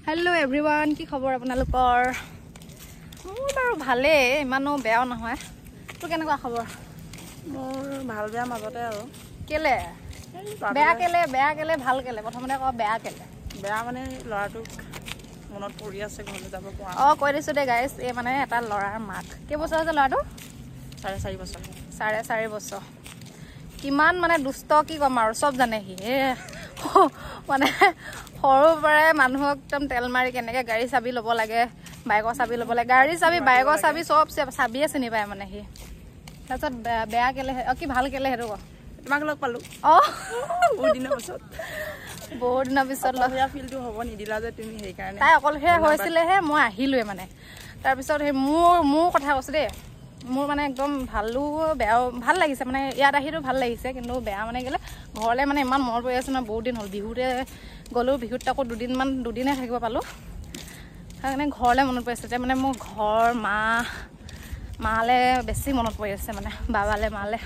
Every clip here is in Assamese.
हेलो एवरीवन की खबर আপোনালোকৰ মোৰ বাৰু ভালে ইমানো বেয়াও নহয় তো কেনেকুৱা খবৰ মোৰ ভাল বেয়া মাজতে আৰু কেলে বেয়া কেলে ভাল কেলে প্ৰথমতে ক বেয়া মানে লৰাটো মনত পৰি আছে ঘৰলৈ যাব পৰা কৈ দিছো দে গাইস এই মানে এটা লৰাৰ মাক কে বছৰ আছে লৰাটো 4.5 বছৰ 4.5 বছৰ কিমান মানে দুষ্ট কি কম আৰু সব জানে হি মানে সৰু পৰাই মানুহক একদম তেল মাৰি কেনেকে গাড়ী চাবি ল'ব লাগে বাইকৰ চাবি ল'ব লাগে গাড়ী চাবি বাইকৰ চাবি সব চাবিয়ে চিনি পায় মানে হি তাৰছত বেয়া কেলে কি ভাল কেলে হেটো ক তোমাক লগ পালো বহুত দিনৰ পিছত লয়া ফিলটো হ'ব নিদিলা যে তুমি সেই কাৰণে তাই অকল হে হৈছিলে হে মই আহিলোৱে মানে তাৰ পিছত হে মোৰ কথা কৈছে দে মোৰ মানে একদম ভালো বেয়াও ভাল লাগিছে মানে ইয়াত আহিটো ভাল লাগিছে কিন্তু বেয়া মানে গেলে ঘৰলে মানে ইমান মন পৰি আছে না বহুত দিন হ'ল বিহুতে গলো বিহুত তাকো দুদিনে থাকিব পালো সেইকাৰণে ঘৰলে মনত পৰি আছে মানে মোৰ ঘৰ মালে বেছি মনত পৰি আছে মানে বাবালে মালে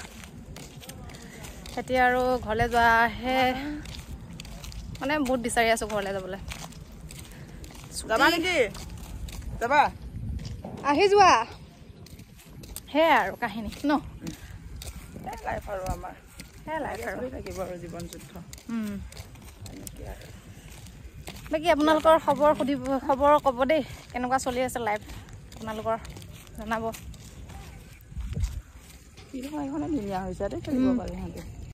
এতিয়া আৰু ঘৰলে যোৱা হে মানে বহুত বিচাৰি আছো ঘৰলে যাবলৈ যাবা নেকি যাবা আহি যোৱা হে আৰু কাহিনী ন লাইফ আৰু আমাৰ হে লাইফ আৰু থাকিব আৰু জীৱন যুদ্ধ বাকি আপোনালোকৰ খবৰ ক'ব দেই কেনেকুৱা চলি আছে লাইফ আপোনালোকৰ জনাব কি হয় এখনে ধুনীয়া হৈছে দেই কৰিব পাৰি